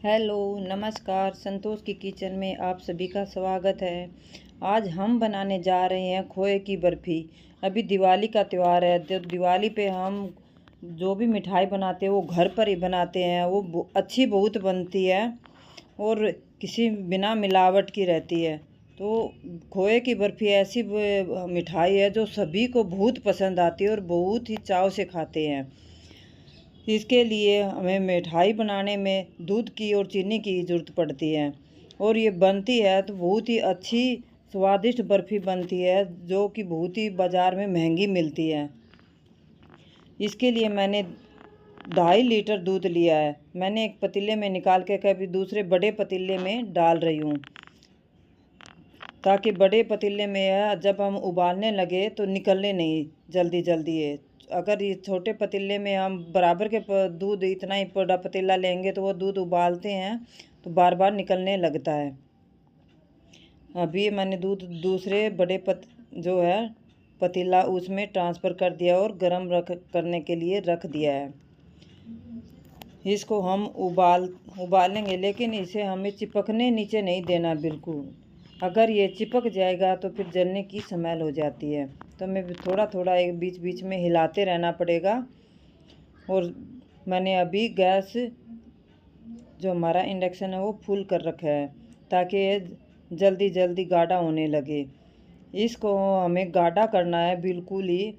Hello, नमस्कार। संतोष की kitchen में आप सभी का स्वागत है। आज हम बनाने जा रहे हैं खोए की बर्फ़ी। अभी दिवाली का त्यौहार है, तो दिवाली पे हम जो भी मिठाई बनाते हैं वो घर पर ही बनाते हैं। वो अच्छी बहुत बनती है और किसी बिना मिलावट की रहती है। तो खोए की बर्फ़ी ऐसी मिठाई है जो सभी को बहुत पसंद आती है और बहुत ही चाव से खाते हैं। इसके लिए हमें मिठाई बनाने में दूध की और चीनी की ज़रूरत पड़ती है और ये बनती है तो बहुत ही अच्छी स्वादिष्ट बर्फ़ी बनती है, जो कि बहुत ही बाज़ार में महंगी मिलती है। इसके लिए मैंने 2.5 लीटर दूध लिया है। मैंने एक पतीले में निकाल के कभी दूसरे बड़े पतीले में डाल रही हूँ, ताकि बड़े पतीले में जब हम उबालने लगे तो निकलने नहीं जल्दी जल्दी है। अगर ये छोटे पतीले में हम बराबर के दूध इतना ही बड़ा पतीला लेंगे तो वो दूध उबालते हैं तो बार बार निकलने लगता है। अभी मैंने दूध दूसरे बड़े जो है पतीला उसमें ट्रांसफ़र कर दिया और गरम करने के लिए रख दिया है। इसको हम उबालेंगे, लेकिन इसे हमें चिपकने नीचे नहीं देना बिल्कुल। अगर ये चिपक जाएगा तो फिर जलने की स्मेल हो जाती है। तो हमें थोड़ा थोड़ा एक बीच बीच में हिलाते रहना पड़ेगा। और मैंने अभी गैस जो हमारा इंडक्शन है वो फुल कर रखा है, ताकि ये जल्दी जल्दी गाढ़ा होने लगे। इसको हमें गाढ़ा करना है बिल्कुल ही,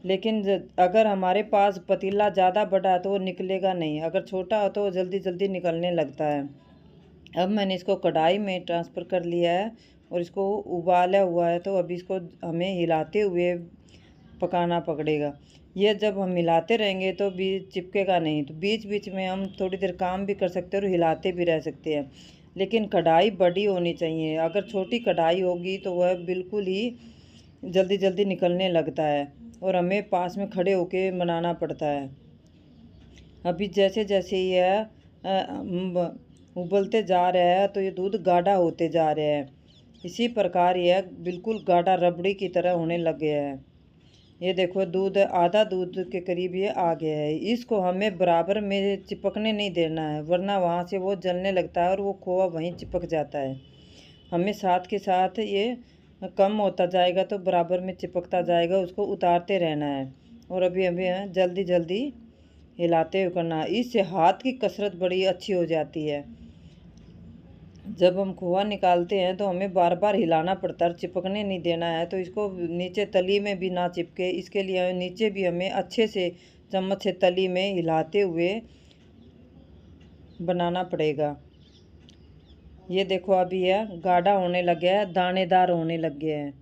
लेकिन अगर हमारे पास पतीला ज़्यादा बड़ा है तो वो निकलेगा नहीं, अगर छोटा हो तो वो जल्दी जल्दी निकलने लगता है। अब मैंने इसको कढ़ाई में ट्रांसफ़र कर लिया है और इसको उबाला हुआ है, तो अभी इसको हमें हिलाते हुए पकाना पड़ेगा। ये जब हम हिलाते रहेंगे तो बीच चिपकेगा नहीं, तो बीच बीच में हम थोड़ी देर काम भी कर सकते हैं और हिलाते भी रह सकते हैं। लेकिन कढ़ाई बड़ी होनी चाहिए, अगर छोटी कढ़ाई होगी तो वह बिल्कुल ही जल्दी जल्दी निकलने लगता है और हमें पास में खड़े होके बनाना पड़ता है। अभी जैसे जैसे यह उबलते जा रहा है तो ये दूध गाढ़ा होते जा रहा है। इसी प्रकार यह बिल्कुल गाढ़ा रबड़ी की तरह होने लग गया है। ये देखो, दूध आधा दूध के करीब ये आ गया है। इसको हमें बराबर में चिपकने नहीं देना है, वरना वहाँ से वो जलने लगता है और वो खोआ वहीं चिपक जाता है। हमें साथ के साथ ये कम होता जाएगा तो बराबर में चिपकता जाएगा, उसको उतारते रहना है। और अभी हमें जल्दी जल्दी हिलाते हुए करना है। इससे हाथ की कसरत बड़ी अच्छी हो जाती है। जब हम खोआ निकालते हैं तो हमें बार बार हिलाना पड़ता है, चिपकने नहीं देना है, तो इसको नीचे तली में भी ना चिपके इसके लिए नीचे भी हमें अच्छे से चम्मच से तली में हिलाते हुए बनाना पड़ेगा। ये देखो, अभी यह गाढ़ा होने लग गया है, दानेदार होने लग गया है,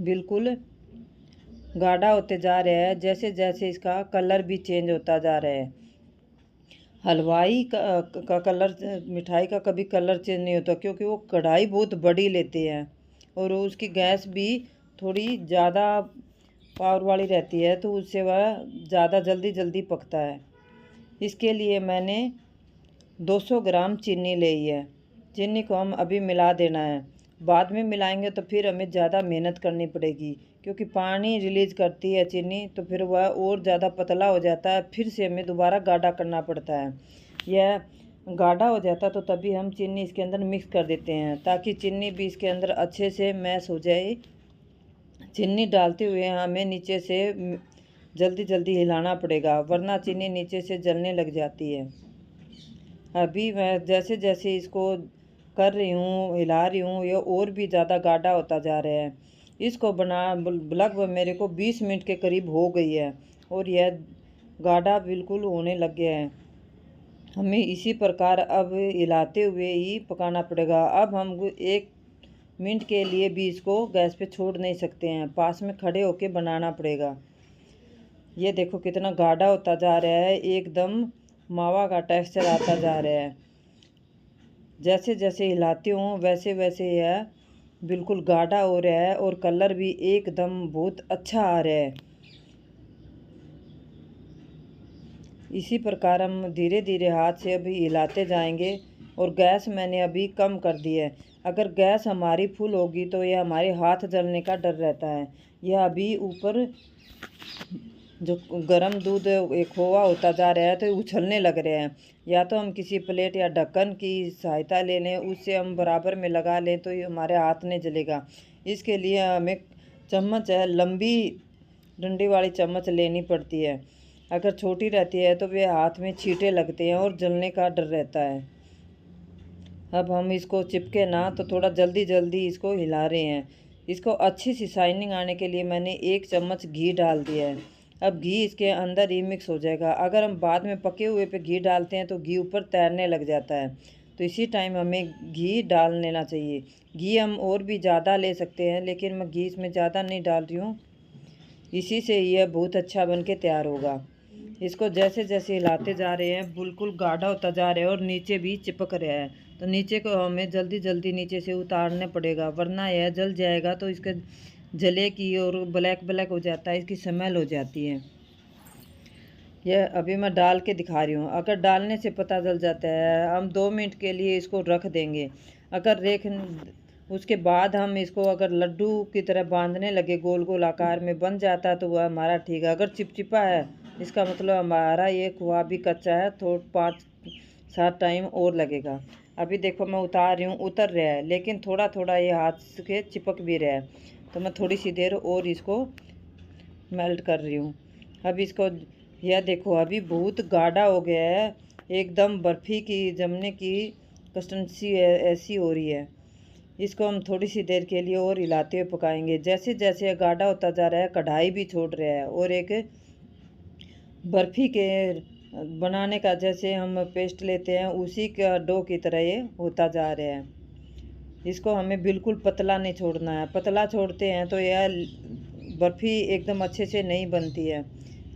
बिल्कुल गाढ़ा होते जा रहा है। जैसे जैसे इसका कलर भी चेंज होता जा रहा है। हलवाई का कलर, मिठाई का कभी कलर चेंज नहीं होता, क्योंकि वो कढ़ाई बहुत बड़ी लेते हैं और उसकी गैस भी थोड़ी ज़्यादा पावर वाली रहती है, तो उससे वह ज़्यादा जल्दी जल्दी पकता है। इसके लिए मैंने 200 ग्राम चीनी ली है। चीनी को हम अभी मिला देना है, बाद में मिलाएंगे तो फिर हमें ज़्यादा मेहनत करनी पड़ेगी, क्योंकि पानी रिलीज़ करती है चीनी, तो फिर वह और ज़्यादा पतला हो जाता है, फिर से हमें दोबारा गाढ़ा करना पड़ता है। यह गाढ़ा हो जाता है तो तभी हम चीनी इसके अंदर मिक्स कर देते हैं, ताकि चीनी भी इसके अंदर अच्छे से मैश हो जाए। चीनी डालते हुए हमें नीचे से जल्दी जल्दी हिलाना पड़ेगा, वरना चीनी नीचे से जलने लग जाती है। अभी मैं जैसे जैसे इसको कर रही हूँ, हिला रही हूँ, ये और भी ज़्यादा गाढ़ा होता जा रहा है। इसको लगभग मेरे को 20 मिनट के करीब हो गई है और यह गाढ़ा बिल्कुल होने लग गया है। हमें इसी प्रकार अब हिलाते हुए ही पकाना पड़ेगा। अब हम 1 मिनट के लिए भी इसको गैस पे छोड़ नहीं सकते हैं, पास में खड़े होके बनाना पड़ेगा। ये देखो कितना गाढ़ा होता जा रहा है, एकदम मावा का टेक्सचर आता जा रहा है। जैसे जैसे हिलाती हूँ वैसे वैसे यह बिल्कुल गाढ़ा हो रहा है और कलर भी एकदम बहुत अच्छा आ रहा है। इसी प्रकार हम धीरे धीरे हाथ से अभी हिलाते जाएंगे। और गैस मैंने अभी कम कर दी है। अगर गैस हमारी फुल होगी तो यह हमारे हाथ जलने का डर रहता है। यह अभी ऊपर जो गर्म दूध एक खोआ होता जा रहा है तो उछलने लग रहे हैं। या तो हम किसी प्लेट या ढक्कन की सहायता ले लें, उससे हम बराबर में लगा लें तो ये हमारे हाथ नहीं जलेगा। इसके लिए हमें चम्मच है, लंबी डंडी वाली चम्मच लेनी पड़ती है। अगर छोटी रहती है तो वे हाथ में छींटे लगते हैं और जलने का डर रहता है। अब हम इसको चिपके ना तो थोड़ा जल्दी जल्दी इसको हिला रहे हैं। इसको अच्छी सी शाइनिंग आने के लिए मैंने 1 चम्मच घी डाल दिया है। अब घी इसके अंदर ही मिक्स हो जाएगा। अगर हम बाद में पके हुए पे घी डालते हैं तो घी ऊपर तैरने लग जाता है, तो इसी टाइम हमें घी डाल लेना चाहिए। घी हम और भी ज़्यादा ले सकते हैं, लेकिन मैं घी इसमें ज़्यादा नहीं डाल रही हूँ। इसी से यह बहुत अच्छा बन के तैयार होगा। इसको जैसे जैसे हिलाते जा रहे हैं बिल्कुल गाढ़ा होता जा रहा है और नीचे भी चिपक रहा है, तो नीचे को हमें जल्दी जल्दी नीचे से उतारने पड़ेगा, वरना यह जल जाएगा तो इसके जले की और ब्लैक ब्लैक हो जाता है, इसकी स्मेल हो जाती है। यह अभी मैं डाल के दिखा रही हूँ। अगर डालने से पता चल जाता है, हम 2 मिनट के लिए इसको रख देंगे। अगर उसके बाद हम इसको अगर लड्डू की तरह बांधने लगे, गोल गोल आकार में बन जाता तो वह हमारा ठीक है। अगर चिपचिपा है, इसका मतलब हमारा ये खोआ भी कच्चा है, तो 5-7 टाइम और लगेगा। अभी देखो मैं उतार रही हूँ, उतर रहा है, लेकिन थोड़ा थोड़ा ये हाथ के चिपक भी रहा है, तो मैं थोड़ी सी देर और इसको मेल्ट कर रही हूँ। अब इसको यह देखो अभी बहुत गाढ़ा हो गया है, एकदम बर्फ़ी की जमने की कंसिस्टेंसी ऐसी हो रही है। इसको हम थोड़ी सी देर के लिए और हिलाते हुए पकाएंगे। जैसे जैसे गाढ़ा होता जा रहा है, कढ़ाई भी छोड़ रहा है और एक बर्फ़ी के बनाने का जैसे हम पेस्ट लेते हैं उसी का डो की तरह ये होता जा रहा है। इसको हमें बिल्कुल पतला नहीं छोड़ना है, पतला छोड़ते हैं तो यह बर्फ़ी एकदम अच्छे से नहीं बनती है।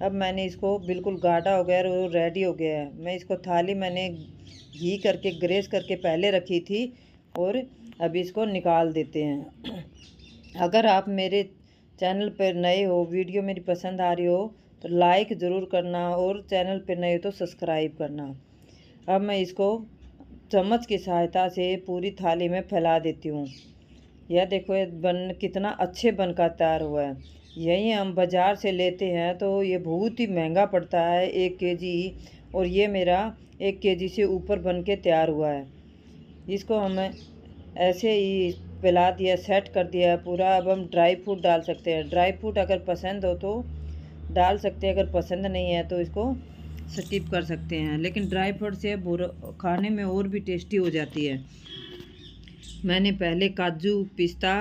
अब मैंने इसको बिल्कुल गाढ़ा हो गया और रेडी हो गया है। मैं इसको थाली मैंने घी करके ग्रेस करके पहले रखी थी और अभी इसको निकाल देते हैं। अगर आप मेरे चैनल पर नए हो, वीडियो मेरी पसंद आ रही हो तो लाइक ज़रूर करना और चैनल पर नए हो तो सब्सक्राइब करना। अब मैं इसको चम्मच की सहायता से पूरी थाली में फैला देती हूँ। यह देखो ये कितना अच्छे बनकर तैयार हुआ है। यही हम बाज़ार से लेते हैं तो ये बहुत ही महंगा पड़ता है 1 केजी, और ये मेरा 1 केजी से ऊपर बन के तैयार हुआ है। इसको हमें ऐसे ही फैला दिया, सेट कर दिया है पूरा। अब हम ड्राई फ्रूट डाल सकते हैं। ड्राई फ्रूट अगर पसंद हो तो डाल सकते हैं, अगर पसंद नहीं है तो इसको स्किप कर सकते हैं, लेकिन ड्राई फ्रूट से खाने में और भी टेस्टी हो जाती है। मैंने पहले काजू, पिस्ता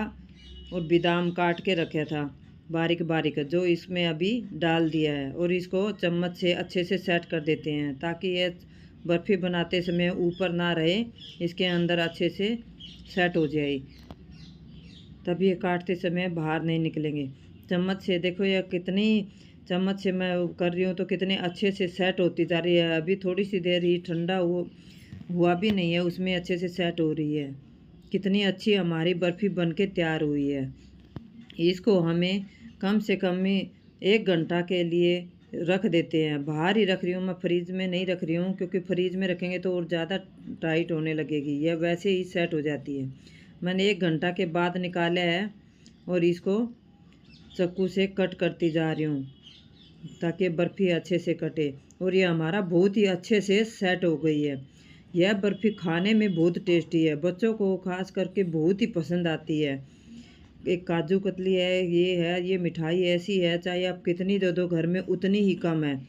और बादाम काट के रखा था बारीक बारीक, जो इसमें अभी डाल दिया है, और इसको चम्मच से अच्छे से सेट कर देते हैं ताकि ये बर्फ़ी बनाते समय ऊपर ना रहे, इसके अंदर अच्छे से सेट हो जाए, तभी ये काटते समय बाहर नहीं निकलेंगे। चम्मच से देखो यह कितनी, चम्मच से मैं कर रही हूँ तो कितने अच्छे से सेट होती जा रही है। अभी थोड़ी सी देर ही ठंडा हुआ भी नहीं है, उसमें अच्छे से सेट हो रही है। कितनी अच्छी हमारी बर्फ़ी बन के तैयार हुई है। इसको हमें कम से कम 1 घंटा के लिए रख देते हैं। बाहर ही रख रही हूँ मैं, फ्रीज में नहीं रख रही हूँ, क्योंकि फ्रीज में रखेंगे तो और ज़्यादा टाइट होने लगेगी, यह वैसे ही सेट हो जाती है। मैंने 1 घंटा के बाद निकाला है और इसको चाकू से कट करती जा रही हूँ ताकि बर्फ़ी अच्छे से कटे, और ये हमारा बहुत ही अच्छे से सेट हो गई है। यह बर्फ़ी खाने में बहुत टेस्टी है, बच्चों को खास करके बहुत ही पसंद आती है। एक काजू कतली है, ये मिठाई ऐसी है चाहे आप कितनी दे दो घर में उतनी ही कम है।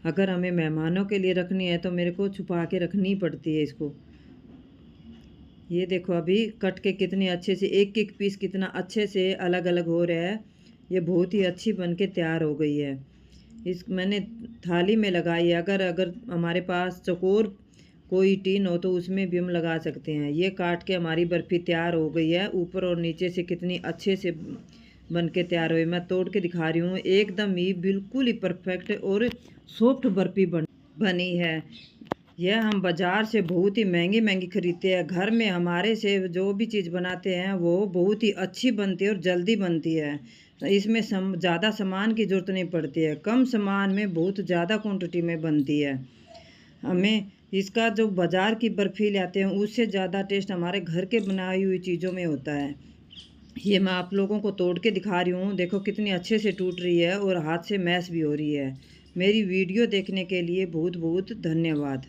अगर हमें मेहमानों के लिए रखनी है तो मेरे को छुपा के रखनी पड़ती है इसको। ये देखो अभी कट के कितनी अच्छे से एक एक पीस कितना अच्छे से अलग अलग हो रहा है। ये बहुत ही अच्छी बन के तैयार हो गई है। मैंने थाली में लगाई है। अगर हमारे पास चौकोर कोई टीन हो तो उसमें भी हम लगा सकते हैं। ये काट के हमारी बर्फ़ी तैयार हो गई है, ऊपर और नीचे से कितनी अच्छे से बन के तैयार हुई। मैं तोड़ के दिखा रही हूँ, एकदम ही बिल्कुल ही परफेक्ट और सॉफ्ट बर्फ़ी बनी है। यह हम बाज़ार से बहुत ही महंगी महंगी खरीदते हैं, घर में हमारे से जो भी चीज़ बनाते हैं वो बहुत ही अच्छी बनती है और जल्दी बनती है। इसमें ज़्यादा सामान की ज़रूरत नहीं पड़ती है, कम सामान में बहुत ज़्यादा क्वांटिटी में बनती है। हमें इसका जो बाज़ार की बर्फ़ी लाते हैं उससे ज़्यादा टेस्ट हमारे घर के बनाई हुई चीज़ों में होता है। ये मैं आप लोगों को तोड़ के दिखा रही हूँ। देखो कितनी अच्छे से टूट रही है और हाथ से मैश भी हो रही है। मेरी वीडियो देखने के लिए बहुत बहुत धन्यवाद।